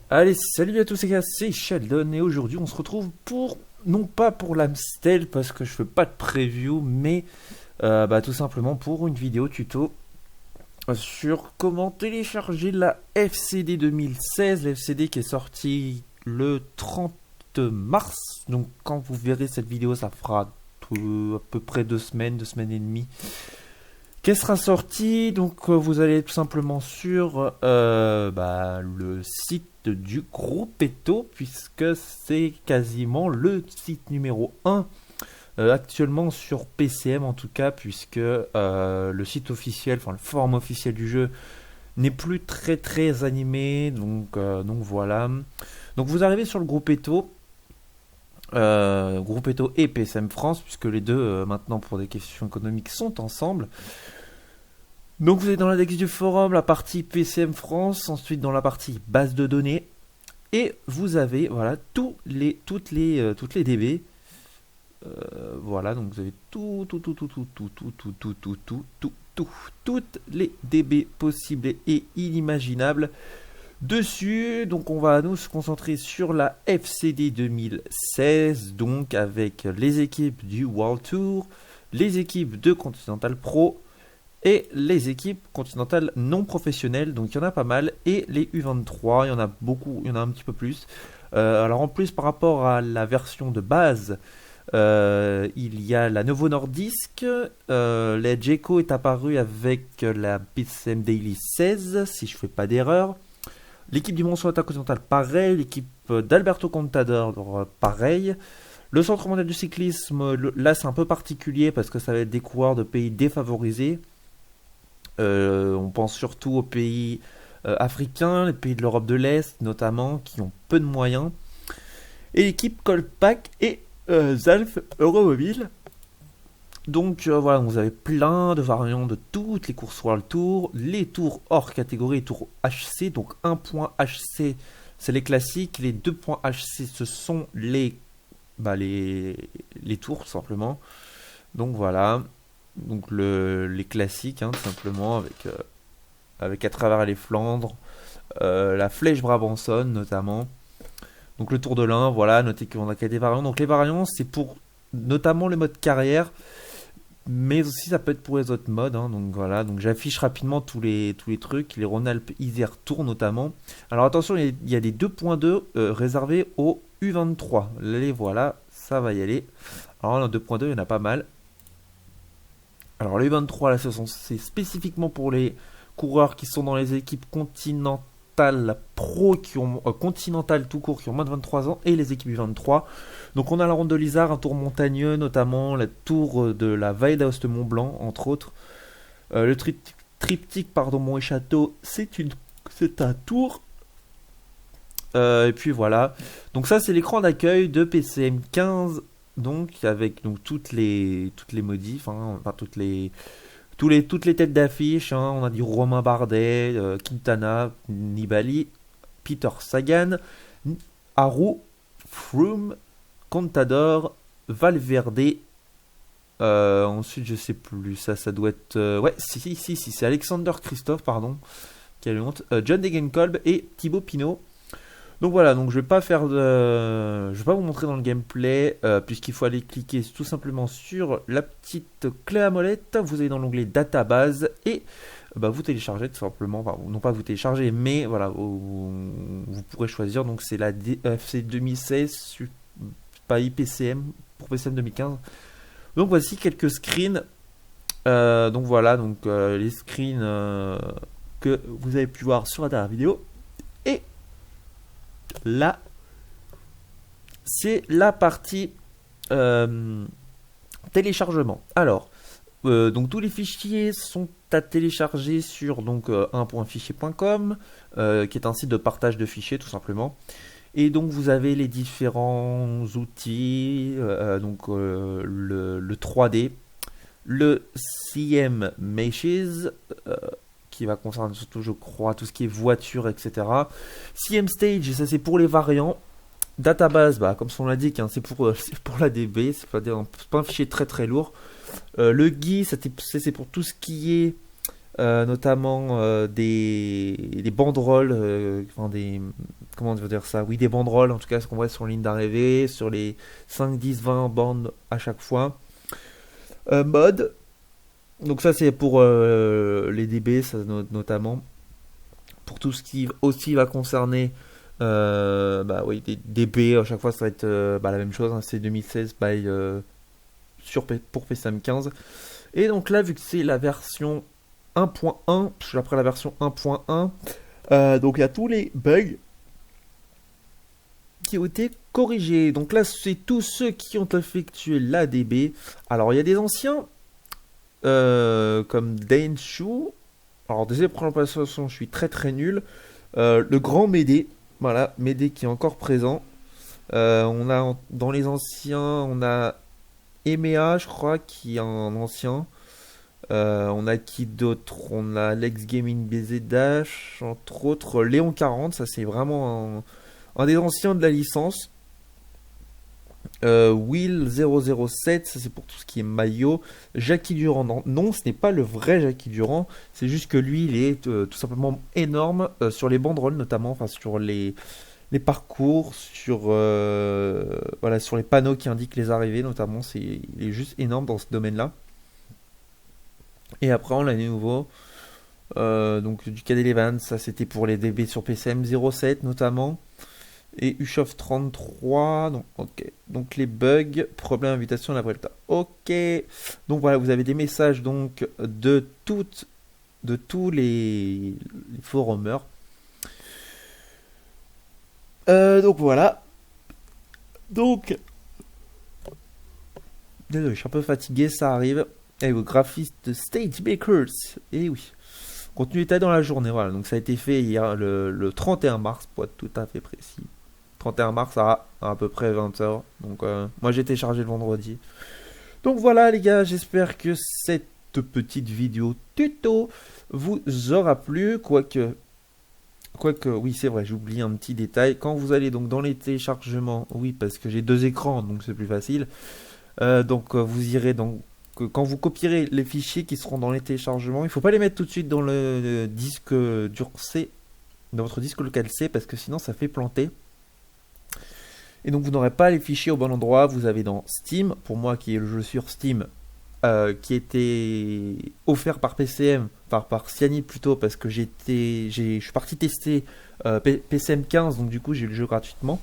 Allez, salut à tous les gars, c'est Sheldon et aujourd'hui on se retrouve pour, non pas pour l'Amstel parce que je fais pas de preview, mais tout simplement pour une vidéo tuto sur comment télécharger la FCD 2016, la FCD qui est sortie le 30 mars, donc quand vous verrez cette vidéo ça fera à peu près 2 semaines et demie qu'elle sera sortie. Donc vous allez tout simplement sur le site du Gruppetto, puisque c'est quasiment le site numéro 1 actuellement sur PCM en tout cas, puisque le site officiel, enfin le forum officiel du jeu n'est plus très animé, donc voilà. Donc vous arrivez sur le Gruppetto, Gruppetto et PCM France, puisque les deux maintenant pour des questions économiques sont ensemble. Donc vous êtes dans l'index du forum, la partie PCM France, ensuite dans la partie base de données, et vous avez voilà toutes les DB. Voilà, donc vous avez toutes les DB possibles et inimaginables dessus. Donc on va nous se concentrer sur la FCD 2016, donc avec les équipes du World Tour, les équipes de Continental Pro et les équipes continentales non professionnelles, donc il y en a pas mal, et les U23, il y en a beaucoup, il y en a un petit peu plus. Alors en plus par rapport à la version de base, il y a la Novo Nordisk, la Jeko est apparue avec la PCM Daily 16, si je fais pas d'erreur. L'équipe du Monsuata Continental, pareil, l'équipe d'Alberto Contador, pareil. Le Centre mondial du cyclisme, là c'est un peu particulier parce que ça va être des coureurs de pays défavorisés. On pense surtout aux pays africains, les pays de l'Europe de l'Est notamment, qui ont peu de moyens. Et l'équipe Colpack et Zalf Euromobile. Donc voilà, vous avez plein de variantes de toutes les courses World Tour, les tours hors catégorie, les tours HC. Donc 1 point HC, c'est les classiques, les 2 points HC, ce sont les tours tout simplement. Donc voilà. Donc les classiques, tout simplement, avec à travers les Flandres, la Flèche Brabançonne notamment. Donc le Tour de l'Ain, voilà, notez qu'on a des variantes. Donc les variantes, c'est pour notamment le mode carrière, mais aussi ça peut être pour les autres modes. Donc voilà, donc j'affiche rapidement tous les trucs, les Rhône-Alpes Isère Tour notamment. Alors attention, il y a des 2.2 réservés au U23. Les voilà, ça va y aller. Alors là, 2.2, il y en a pas mal. Alors les 23 là, c'est spécifiquement pour les coureurs qui sont dans les équipes continentales pro, qui ont continental tout court, qui ont moins de 23 ans, et les équipes U23. Donc on a la Ronde de l'Isère, un tour montagneux, notamment la tour de la Vallée d'Aoste Mont Blanc, entre autres. Le triptyque Mont et Château, c'est un tour. Et puis voilà. Donc ça c'est l'écran d'accueil de PCM 15. Donc avec toutes les modifs, toutes les têtes d'affiche, on a du Romain Bardet, Quintana, Nibali, Peter Sagan, Aru, Froome, Contador, Valverde. Ensuite je sais plus, ça doit être si c'est Alexander Christophe quelle honte, John Degenkolb et Thibaut Pinot. Donc voilà, donc je vais pas vous montrer dans le gameplay, puisqu'il faut aller cliquer tout simplement sur la petite clé à molette. Vous allez dans l'onglet database et vous téléchargez tout simplement, non pas vous téléchargez, mais voilà, vous pourrez choisir. Donc c'est la FC 2016, pas IPCM pour PCM 2015. Donc voici quelques screens. Donc voilà, les screens que vous avez pu voir sur la dernière vidéo. Et là, c'est la partie téléchargement. Alors, donc tous les fichiers sont à télécharger sur un.fichier.com, qui est un site de partage de fichiers tout simplement. Et donc vous avez les différents outils, le 3D, le CM Meshes, qui va concerner surtout, je crois, tout ce qui est voiture, etc. CM Stage, ça c'est pour les variants. Database, bah, comme son l'indique, hein, c'est pour la DB, c'est pas un fichier très très lourd. Le GUI, c'est pour tout ce qui est notamment des banderoles, enfin des, comment on veut dire ça, oui des banderoles en tout cas ce qu'on voit sur ligne d'arrivée, sur les 5, 10, 20 bandes à chaque fois. Mode, donc ça c'est pour les DB ça, notamment, pour tout ce qui aussi va concerner bah oui des DB à chaque fois ça va être bah, la même chose, hein, c'est 2016 by, pour PCM 15. Et donc là vu que c'est la version 1.1, parce que après la version 1.1, donc il y a tous les bugs qui ont été corrigés. Donc là, c'est tous ceux qui ont effectué l'ADB. Alors il y a des anciens, comme Dainshu. Alors des prononciations, je suis très très nul. Le grand Médé, voilà, Médé qui est encore présent. Dans les anciens, on a Emea, je crois, qui est un ancien. On a qui d'autre? On a Lex Gaming BZ Dash, entre autres Léon 40, ça c'est vraiment un des anciens de la licence. Will 007, ça c'est pour tout ce qui est maillot. Jackie Durand, non, ce n'est pas le vrai Jackie Durand, c'est juste que lui il est tout simplement énorme sur les banderoles notamment, enfin sur les parcours, voilà, sur les panneaux qui indiquent les arrivées notamment, il est juste énorme dans ce domaine-là. Et après, on a des nouveaux. Donc du Cadel Evans, ça c'était pour les DB sur PCM 07 notamment. Et Ushof 33. Donc, ok. Donc les bugs, problème, invitation, la Vuelta. Ok. Donc voilà, vous avez des messages donc de tous les forumers. Donc voilà. Donc, désolé, je suis un peu fatigué, ça arrive. Et au graphiste Stage Bakers. Et oui. Contenu détaillé dans la journée, voilà. Donc ça a été fait hier, le 31 mars, pour être tout à fait précis. 31 mars à peu près 20h. Donc moi j'ai téléchargé le vendredi. Donc voilà les gars, j'espère que cette petite vidéo tuto vous aura plu. Quoique, oui c'est vrai, j'ai oublié un petit détail. Quand vous allez donc dans les téléchargements, oui parce que j'ai deux écrans, donc c'est plus facile. Vous irez donc quand vous copierez les fichiers qui seront dans les téléchargements, il ne faut pas les mettre tout de suite dans le disque dur C, dans votre disque local C, parce que sinon ça fait planter. Et donc vous n'aurez pas les fichiers au bon endroit. Vous avez dans Steam, pour moi qui est le jeu sur Steam, qui était offert par PCM, par Cyanide plutôt, parce que je suis parti tester PCM 15, donc du coup j'ai eu le jeu gratuitement.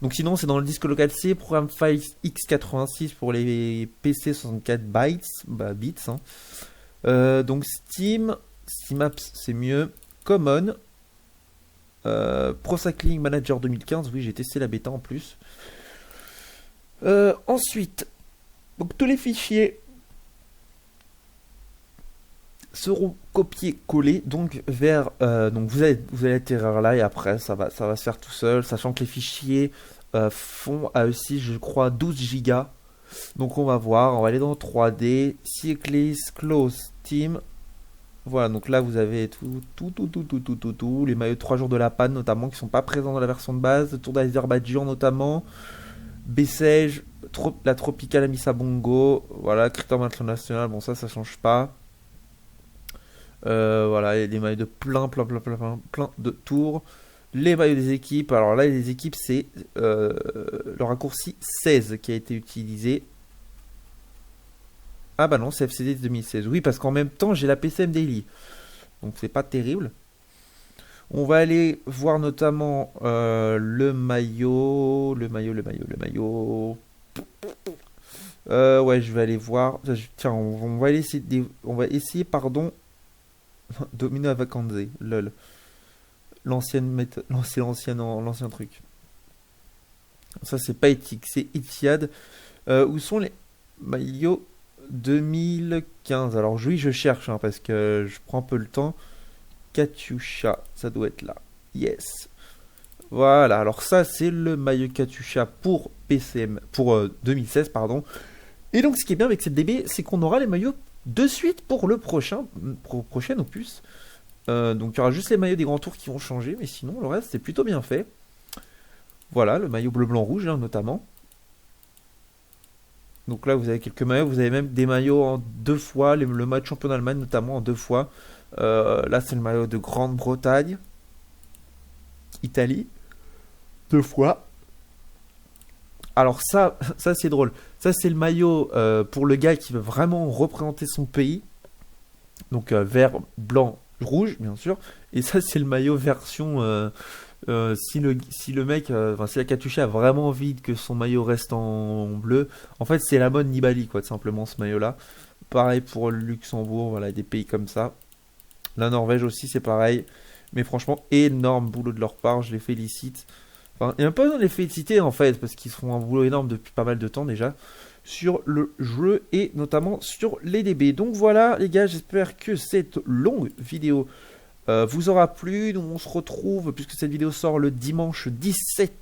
Donc sinon c'est dans le disque local C, programme file x86 pour les PC 64 bits. Hein. Donc Steam Apps c'est mieux. Common, Pro Cycling Manager 2015, oui j'ai testé la bêta en plus. Ensuite, donc tous les fichiers seront copiés-collés donc vers donc vous allez atterrir là et après ça va se faire tout seul, sachant que les fichiers font à eux aussi je crois 12 Go. Donc on va voir, on va aller dans 3D, Cyclist, Close, Team. Voilà, donc là vous avez tout, les maillots de 3 jours de la panne notamment qui sont pas présents dans la version de base, Tour d'Azerbaïdjan notamment, Bessèges, la Tropical Amissa Bongo, voilà, Critérium International, bon ça change pas. Voilà, il y a des maillots de plein de tours. Les maillots des équipes, alors là les équipes c'est le raccourci 16 qui a été utilisé. Ah bah non, c'est FCD 2016. Oui, parce qu'en même temps j'ai la PCM Daily. Donc c'est pas terrible. On va aller voir notamment le maillot. Ouais, je vais aller voir. Tiens, on va essayer, pardon. Domino Avacanze, lol. L'ancien truc. Ça, c'est pas éthique, c'est Etihad. Où sont les maillots 2015? Alors, oui, je cherche, hein, parce que je prends un peu le temps. Katyusha, ça doit être là. Yes. Voilà, alors ça, c'est le maillot Katyusha pour PCM, pour 2016, pardon. Et donc, ce qui est bien avec cette DB, c'est qu'on aura les maillots de suite pour le prochain opus. Donc il y aura juste les maillots des grands tours qui vont changer, mais sinon le reste c'est plutôt bien fait. Voilà, le maillot bleu, blanc, rouge, hein, notamment. Donc là, vous avez quelques maillots. Vous avez même des maillots en deux fois. Le match champion d'Allemagne, notamment en deux fois. Là, c'est le maillot de Grande-Bretagne. Italie. Deux fois. Alors ça, ça c'est drôle. Ça, c'est le maillot pour le gars qui veut vraiment représenter son pays. Donc vert, blanc, rouge, bien sûr. Et ça, c'est le maillot version... si le mec, enfin si la Katusha a vraiment envie que son maillot reste en bleu, en fait c'est la mode Nibali quoi, tout simplement ce maillot là. Pareil pour le Luxembourg, voilà, des pays comme ça. La Norvège aussi c'est pareil. Mais franchement, énorme boulot de leur part, je les félicite. Enfin, il n'y a pas besoin de les féliciter en fait, parce qu'ils font un boulot énorme depuis pas mal de temps déjà sur le jeu et notamment sur les DB. Donc voilà les gars, j'espère que cette longue vidéo vous aura plu. Donc on se retrouve, puisque cette vidéo sort le dimanche 17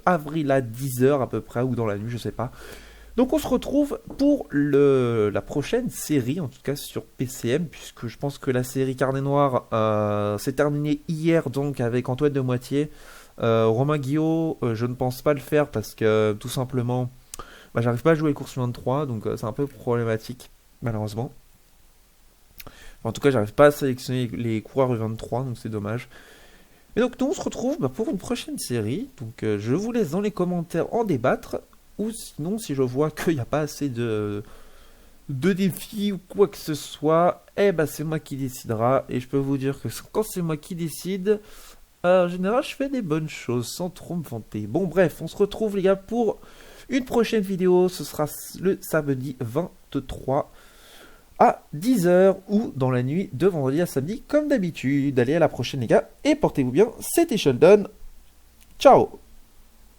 avril à 10h à peu près, ou dans la nuit, je sais pas. Donc on se retrouve pour la prochaine série, en tout cas sur PCM, puisque je pense que la série Carnet Noir s'est terminée hier, donc avec Antoine de Moitié. Romain Guillot, je ne pense pas le faire parce que tout simplement, bah, j'arrive pas à jouer les courses 23, donc c'est un peu problématique, malheureusement. En tout cas, j'arrive pas à sélectionner les coureurs U23, donc c'est dommage. Et donc, nous, on se retrouve pour une prochaine série. Donc, je vous laisse dans les commentaires en débattre. Ou sinon, si je vois qu'il n'y a pas assez de défis ou quoi que ce soit, eh ben, c'est moi qui décidera. Et je peux vous dire que quand c'est moi qui décide, en général, je fais des bonnes choses sans trop me vanter. Bon, bref, on se retrouve, les gars, pour une prochaine vidéo. Ce sera le samedi 23 à 10h ou dans la nuit de vendredi à samedi comme d'habitude. Allez, à la prochaine les gars et portez-vous bien, c'était Sheldon. Ciao.